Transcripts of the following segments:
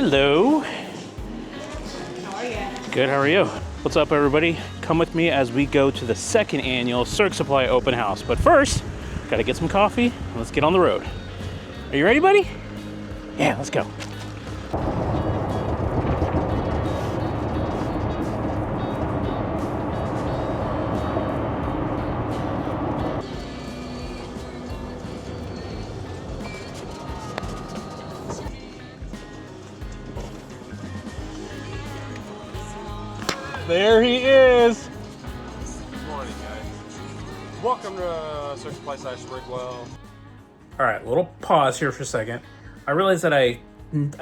Hello. How are you? Good, how are you? What's up, everybody? Come with me as we go to the second annual SergSupply open house. But first, gotta get some coffee and let's get on the road. Are you ready, buddy? Yeah, let's go. There he is. Good morning, guys. Welcome to SergSupply Rigwell. All right, little pause here for a second. I realized that I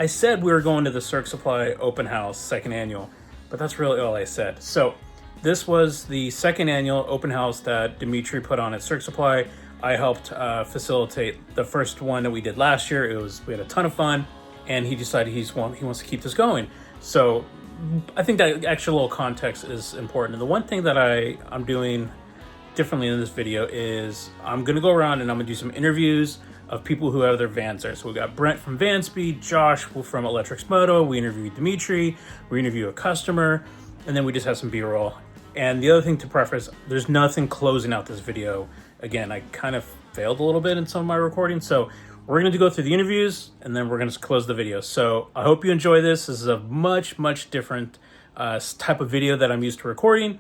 said we were going to the SergSupply open house, second annual, but that's really all I said. So this was the second annual open house that Dmitry put on at SergSupply. I helped facilitate the first one that we did last year. We had a ton of fun, and he decided he wants to keep this going. So I think that extra little context is important. And the one thing that I'm doing differently in this video is I'm gonna go around and I'm gonna do some interviews of people who have their vans there. So we got Brent from VanSpeed, Josh from EletrixMoto, we interviewed Dmitry, we interview a customer, and then we just have some B-roll. And the other thing to preface, there's nothing closing out this video. Again, I kind of failed a little bit in some of my recording, so we're going to go through the interviews and then we're going to close the video. So I hope you enjoy this. This is a much, much different type of video that I'm used to recording.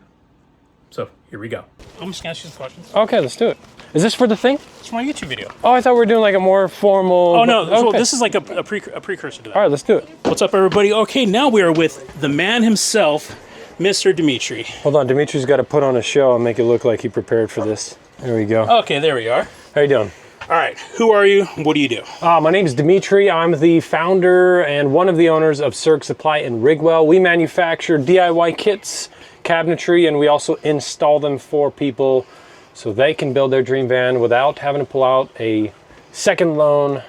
So here we go. I'm just going to ask you some questions. Okay, let's do it. Is this for the thing? It's my YouTube video. Oh, I thought we were doing like a more formal... Oh, no. Okay. Well, this is like a precursor to that. All right, let's do it. What's up, everybody? Okay, now we are with the man himself, Mr. Dmitry. Hold on, Dimitri's got to put on a show and make it look like he prepared for this. There we go. Okay, there we are. How you doing? All right, who are you? What do you do? My name is Dmitry. I'm the founder and one of the owners of SergSupply in Rigwell. We manufacture DIY kits, cabinetry, and we also install them for people so they can build their dream van without having to pull out a second loan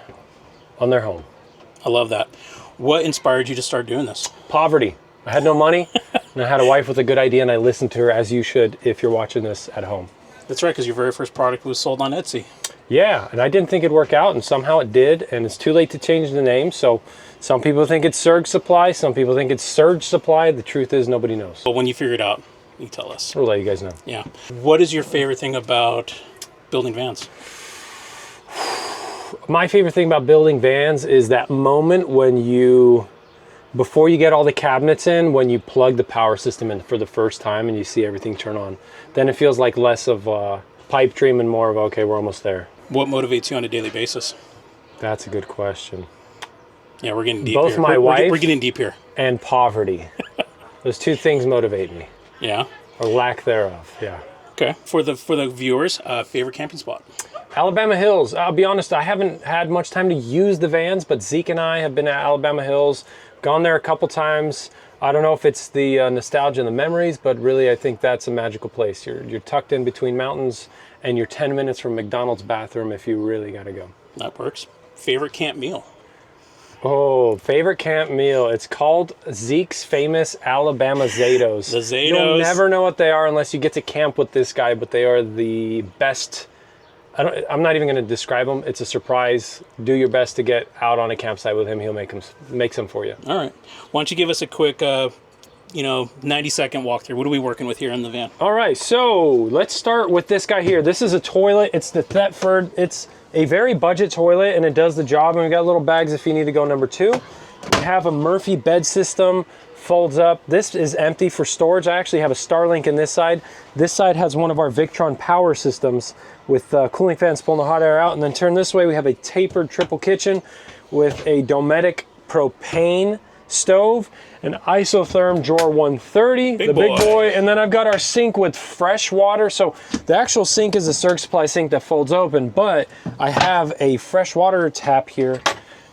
on their home. I love that. What inspired you to start doing this? Poverty. I had no money, and I had a wife with a good idea, and I listened to her, as you should if you're watching this at home. That's right, because your very first product was sold on Etsy. Yeah, and I didn't think it'd work out, and somehow it did, and it's too late to change the name, so some people think it's SergSupply, some people think it's SergSupply. The truth is nobody knows. But when you figure it out, you tell us. We'll let you guys know. Yeah. What is your favorite thing about building vans? My favorite thing about building vans is that moment when before you get all the cabinets in, when you plug the power system in for the first time and you see everything turn on. Then it feels like less of a pipe dream and more of, okay, we're almost there. What motivates you on a daily basis? That's a good question. Yeah, we're getting deep Both here. my wife we're getting deep here. And poverty. Those two things motivate me. Yeah. Or lack thereof, yeah. Okay. For the viewers, favorite camping spot? Alabama Hills. I'll be honest, I haven't had much time to use the vans, but Zeke and I have been at Alabama Hills, gone there a couple times. I don't know if it's the nostalgia and the memories, but really I think that's a magical place. You're tucked in between mountains and you're 10 minutes from McDonald's bathroom if you really gotta go. That works. Favorite camp meal? Oh, favorite camp meal. It's called Zeke's famous Alabama Zados. The Zados. You'll never know what they are unless you get to camp with this guy, but they are the best. I'm not even going to describe them. It's a surprise. Do your best to get out on a campsite with him. He'll make them for you. All right. Why don't you give us a quick, 90-second walkthrough. What are we working with here in the van? All right. So let's start with this guy here. This is a toilet. It's the Thetford. It's a very budget toilet, and it does the job. And we got little bags if you need to go number 2. We have a Murphy bed system. Folds up. This is empty for storage. I actually have a Starlink in this side. This side has one of our Victron power systems with cooling fans pulling the hot air out. And then turn this way, we have a tapered triple kitchen with a Dometic propane stove, an isotherm drawer 130, big boy. And then I've got our sink with fresh water. So the actual sink is a SergSupply sink that folds open, but I have a fresh water tap here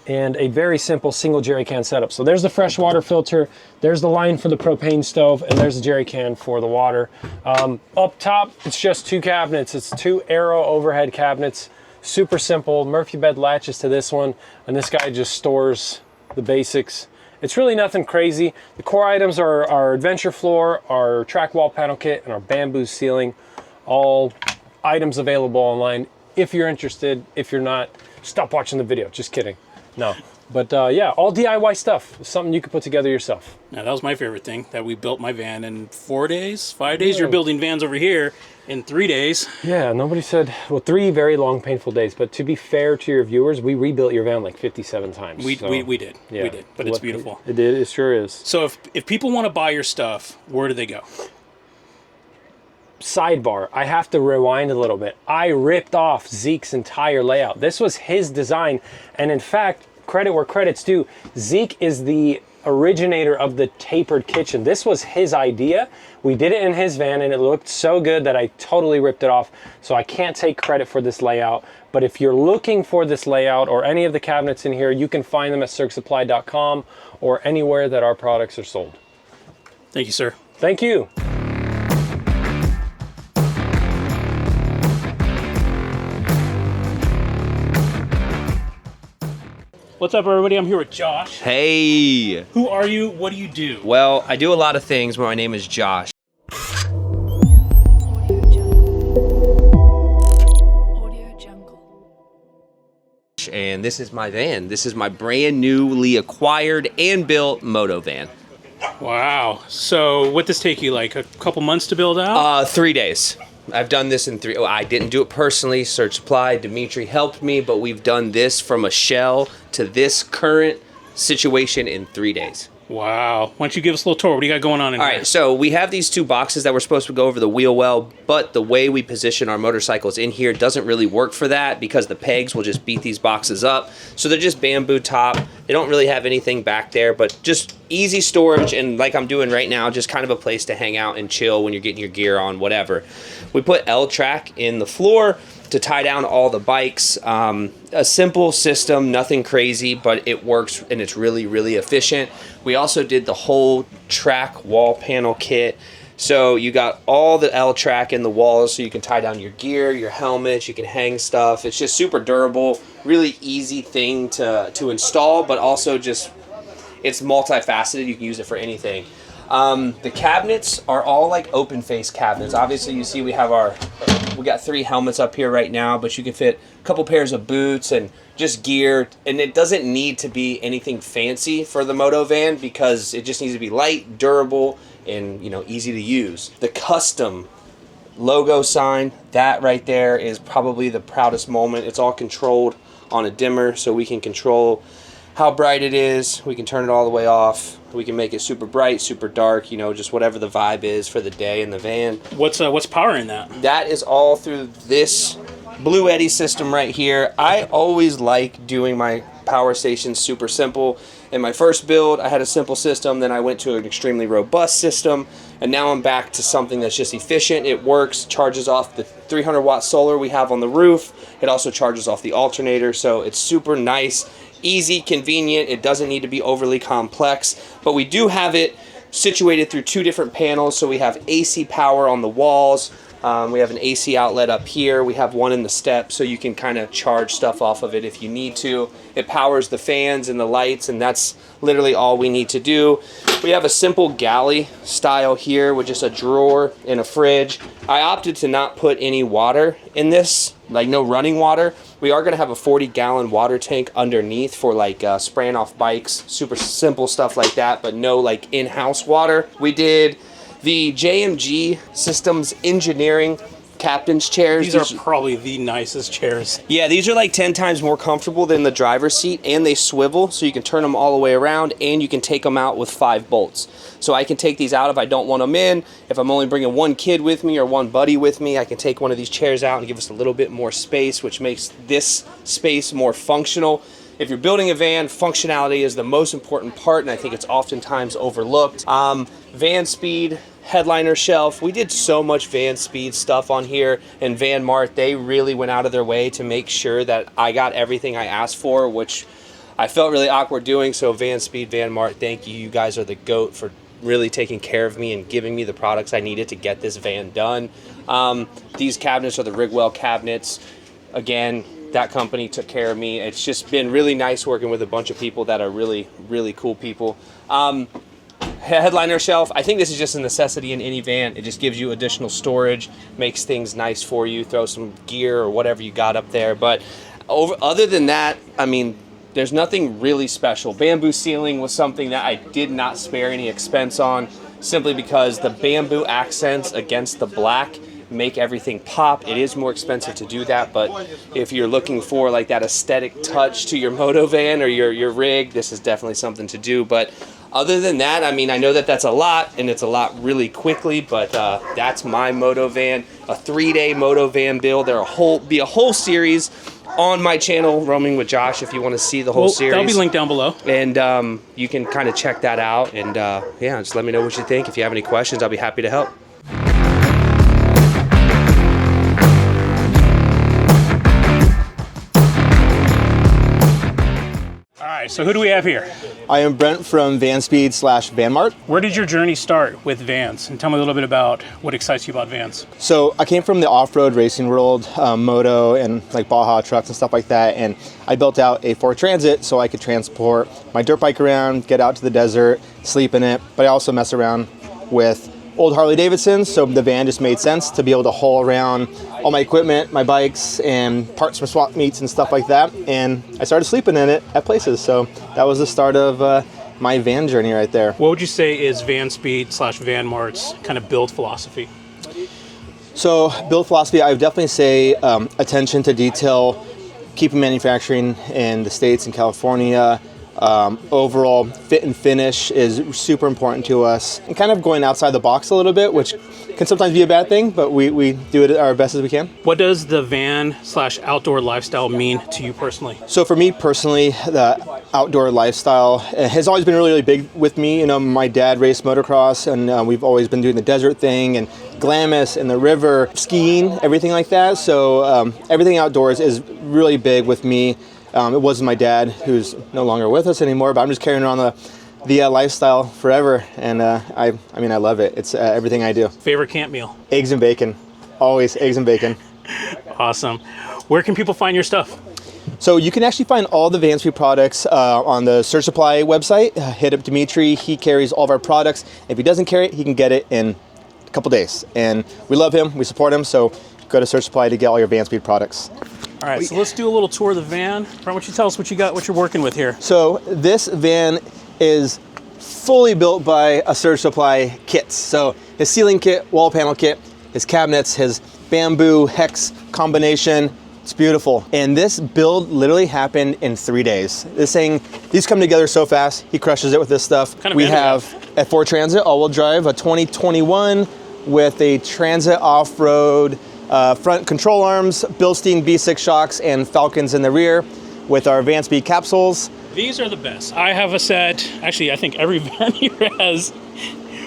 and a very simple single jerry can setup. So there's the fresh water filter, there's the line for the propane stove, and there's the jerry can for the water. Up top, it's just 2 cabinets. It's 2 Aero overhead cabinets. Super simple. Murphy bed latches to this one, and this guy just stores the basics. It's really nothing crazy. The core items are our adventure floor, our track wall panel kit, and our bamboo ceiling. All items available online if you're interested. If you're not, stop watching the video. Just kidding. No. But yeah, all DIY stuff. Something you can put together yourself. Now, that was my favorite thing, that we built my van in 4 days, 5 days. You're building vans over here in 3 days. Yeah, nobody said, well, 3 very long, painful days. But to be fair to your viewers, we rebuilt your van like 57 times. We did. Yeah. We did. But it's beautiful. It sure is. So if people want to buy your stuff, where do they go? Sidebar, I have to rewind a little bit. I ripped off Zeke's entire layout. This was his design. And in fact, credit where credit's due, Zeke is the originator of the tapered kitchen. This was his idea. We did it in his van and it looked so good that I totally ripped it off. So I can't take credit for this layout. But if you're looking for this layout or any of the cabinets in here, you can find them at SergSupply.com or anywhere that our products are sold. Thank you, sir. Thank you. What's up, everybody? I'm here with Josh. Hey! Who are you? What do you do? Well, I do a lot of things, but my name is Josh. And this is my van. This is my brand newly acquired and built moto van. Wow. So what does take you, like a couple months to build out? 3 days. I've done this in 3. Oh, I didn't do it personally. SergSupply, Dmitriy helped me, but we've done this from a shell to this current situation in 3 days. Wow. Why don't you give us a little tour? What do you got going on in here? All right, so we have these 2 boxes that we're supposed to go over the wheel well, but the way we position our motorcycles in here doesn't really work for that because the pegs will just beat these boxes up. So they're just bamboo top. They don't really have anything back there, but just easy storage, and like I'm doing right now, just kind of a place to hang out and chill when you're getting your gear on, whatever. We put L-track in the floor to tie down all the bikes. A simple system, nothing crazy, but it works and it's really, really efficient. We also did the whole track wall panel kit. So you got all the L-track in the walls so you can tie down your gear, your helmets, you can hang stuff. It's just super durable, really easy thing to install, but also just, it's multifaceted. You can use it for anything. The cabinets are all like open face cabinets. Obviously you see we got 3 helmets up here right now, but you can fit a couple pairs of boots and just gear, and it doesn't need to be anything fancy for the moto van because it just needs to be light, durable, and easy to use. The custom logo sign, that right there is probably the proudest moment. It's all controlled on a dimmer, so we can control how bright it is. We can turn it all the way off. We can make it super bright, super dark, just whatever the vibe is for the day in the van. What's powering that? That is all through this Blue Eddy system right here. I always like doing my power stations super simple. In my first build, I had a simple system, then I went to an extremely robust system, and now I'm back to something that's just efficient. It works, charges off the 300 watt solar we have on the roof. It also charges off the alternator, so it's super nice, easy, convenient. It doesn't need to be overly complex, but we do have it situated through 2 different panels. So we have AC power on the walls. We have an AC outlet up here. We have one in the step, so you can kind of charge stuff off of it if you need to. It powers the fans and the lights, and that's literally all we need to do. We have a simple galley style here with just a drawer and a fridge. I opted to not put any water in this, like no running water. We are going to have a 40-gallon water tank underneath for like spraying off bikes, super simple stuff like that, but no like in-house water. We did the JMG Systems Engineering captain's chairs. These are probably the nicest chairs. Yeah, these are like 10 times more comfortable than the driver's seat, and they swivel, so you can turn them all the way around, and you can take them out with 5 bolts. So I can take these out if I don't want them in. If I'm only bringing 1 kid with me or 1 buddy with me, I can take one of these chairs out and give us a little bit more space, which makes this space more functional. If you're building a van, functionality is the most important part, and I think it's oftentimes overlooked. VanSpeed headliner shelf. We did so much VanSpeed stuff on here, and VanMart, they really went out of their way to make sure that I got everything I asked for, which I felt really awkward doing. So VanSpeed, VanMart, thank you. You guys are the GOAT for really taking care of me and giving me the products I needed to get this van done. These cabinets are the Rigwell cabinets. Again, that company took care of me. It's just been really nice working with a bunch of people that are really, really cool people. Headliner shelf, I think this is just a necessity in any van. It just gives you additional storage, makes things nice for you, throw some gear or whatever you got up there. But other than that, I mean, There's nothing really special. Bamboo ceiling was something that I did not spare any expense on, simply because the bamboo accents against the black make everything pop. It is more expensive to do that, but if you're looking for like that aesthetic touch to your moto van or your rig, this is definitely something to do. But other than that, I mean, I know that that's a lot, and it's a lot really quickly, but that's my moto van, a 3-day moto van build. There'll be a whole series on my channel, Roaming with Josh, if you want to see the whole series. That'll be linked down below. And you can kind of check that out. And yeah, just let me know what you think. If you have any questions, I'll be happy to help. All right, so who do we have here? I am Brent from VanSpeed / VanMart. Where did your journey start with vans? And tell me a little bit about what excites you about vans. So I came from the off-road racing world, moto and like Baja trucks and stuff like that. And I built out a Ford Transit so I could transport my dirt bike around, get out to the desert, sleep in it. But I also mess around with old Harley Davidsons, so the van just made sense to be able to haul around all my equipment, my bikes, and parts from swap meets and stuff like that. And I started sleeping in it at places. So that was the start of my van journey right there. What would you say is VanSpeed / VanMart's kind of build philosophy? So build philosophy, I would definitely say attention to detail, keeping manufacturing in the States and California. Overall fit and finish is super important to us, and kind of going outside the box a little bit, which can sometimes be a bad thing, but we do it our best as we can. What does the van / outdoor lifestyle mean to you personally? So for me personally, the outdoor lifestyle has always been really, really big with me. You know, my dad raced motocross, and we've always been doing the desert thing and Glamis and the river, skiing, everything like that. So everything outdoors is really big with me. It wasn't my dad, who's no longer with us anymore, but I'm just carrying on the lifestyle forever, and I mean, I love it. It's everything I do. Favorite camp meal? Eggs and bacon. Always eggs and bacon. Awesome. Where can people find your stuff? So you can actually find all the VanSpeed products on the SergSupply website. Hit up Dmitriy. He carries all of our products. If he doesn't carry it, he can get it in a couple days. And we love him. We support him. So go to SergSupply to get all your VanSpeed products. All right, so let's do a little tour of the van. Brent, why don't you tell us what you got, what you're working with here? So this van is fully built by a SergSupply kits. So his ceiling kit, wall panel kit, his cabinets, his bamboo hex combination. It's beautiful. And this build literally happened in 3 days. These come together so fast. He crushes it with this stuff. What kind of we van do we have a Ford Transit all-wheel drive, a 2021 with a Transit off-road front control arms, Bilstein B6 shocks, and Falcons in the rear with our VanSpeed capsules. These are the best. I have a set. Actually, I think every van here has.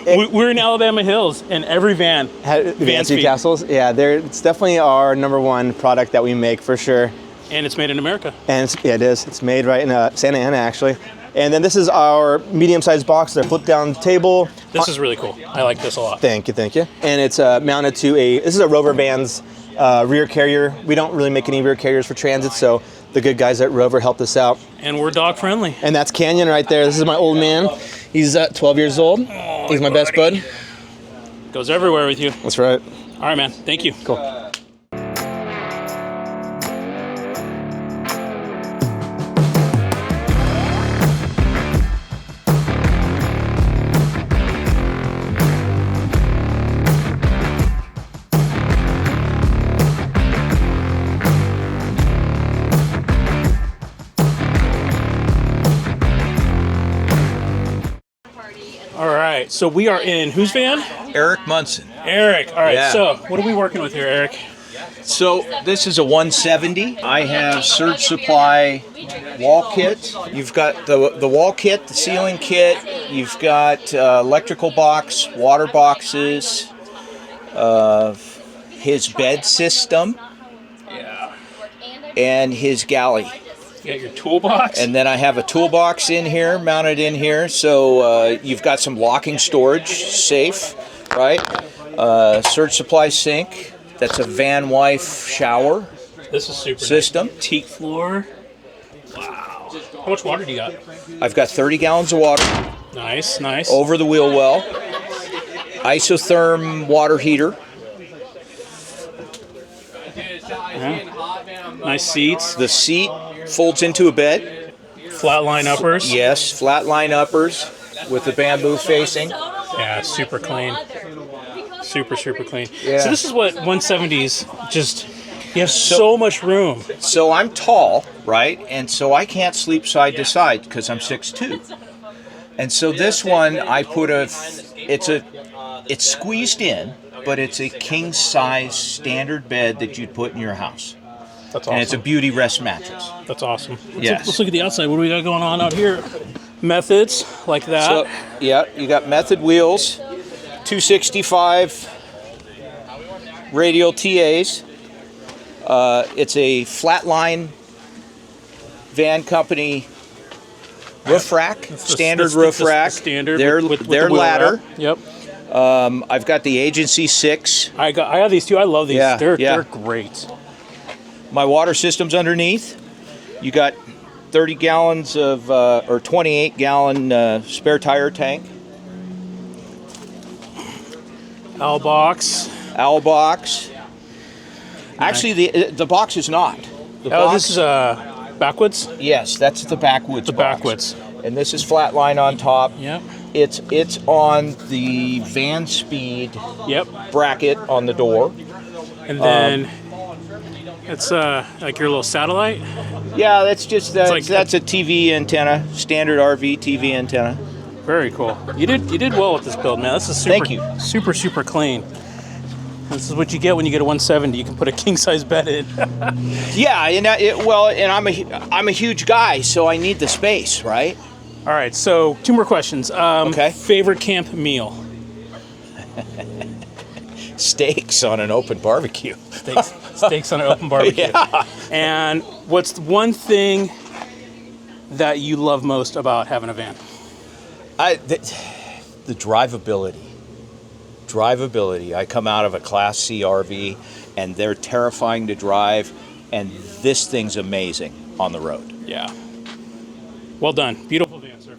We're in Alabama Hills, and every van VanSpeed capsules. Yeah, it's definitely our #1 product that we make for sure. And it's made in America. And it is. It's made right in Santa Ana, actually. And then this is our medium-sized box, their flip-down table. This is really cool. I like this a lot. Thank you. And it's mounted to this is a Rover Vans rear carrier. We don't really make any rear carriers for Transit, so the good guys at Rover helped us out. And we're dog-friendly. And that's Canyon right there. This is my old man. He's 12 years old. He's my best bud. Goes everywhere with you. That's right. All right, man. Thank you. Cool. All right, so we are in whose van? Erik Munson. Erik. All right, Yeah. so what are we working with here, Erik? So this is a 170. I have SergSupply wall kit. You've got the wall kit, the ceiling kit. You've got electrical box, water boxes, his bed system, and his galley. You got your toolbox. And then I have a toolbox in here, mounted in here. So you've got some locking storage, safe, right? SergSupply sink. That's a Van Wife shower This is super system. Nice. Teak floor. Wow. How much water do you got? I've got 30 gallons of water Nice, nice. over the wheel well. Isotherm water heater. Yeah. Nice seats. The seat folds into a bed. flat line uppers. Yes, flat line uppers with the bamboo facing. Yeah, super clean. Super clean. Yeah. So this is what 170s just, you have so much room. So I'm tall, right? And so I can't sleep side to side because I'm 6'2". And so this one, I put it's squeezed in, but it's a king size standard bed that you'd put in your house. That's awesome. And it's a beauty rest mattress. That's awesome. Yes. Let's look at the outside. What do we got going on out here? Methods like that. So, yeah, you got method wheels, 265 radial TAs. It's a flatline Van Company roof rack, standard roof rack. Standard. Their with the wheel ladder. wrap. Yep. I've got the Agency 6. I have these too. I love these. Yeah, They're great. My water system's underneath. You got 30 gallons of, or 28 gallon spare tire tank. Owl box. Owl box. Actually, the box is not. The box, This is backwards. yes, that's the backwoods. The box. backwards. And this is flat line on top. Yep. It's on the VanSpeed Yep. bracket on the door. And then it's like your little satellite. Yeah, that's like- that's a TV antenna, standard RV TV antenna. Very cool. You did well with this build, man. This is super, Thank you. super clean. This is what you get when you get a 170. You can put a king size bed in. Yeah, and I'm a huge guy, so I need the space, right? All right, so 2 more questions. Okay. Favorite camp meal? Steaks on an open barbecue. Steaks on an open barbecue. Yeah. And what's the one thing that you love most about having a van? The drivability. I come out of a Class C RV, and they're terrifying to drive, and this thing's amazing on the road. Yeah. Well done. Beautiful van, sir.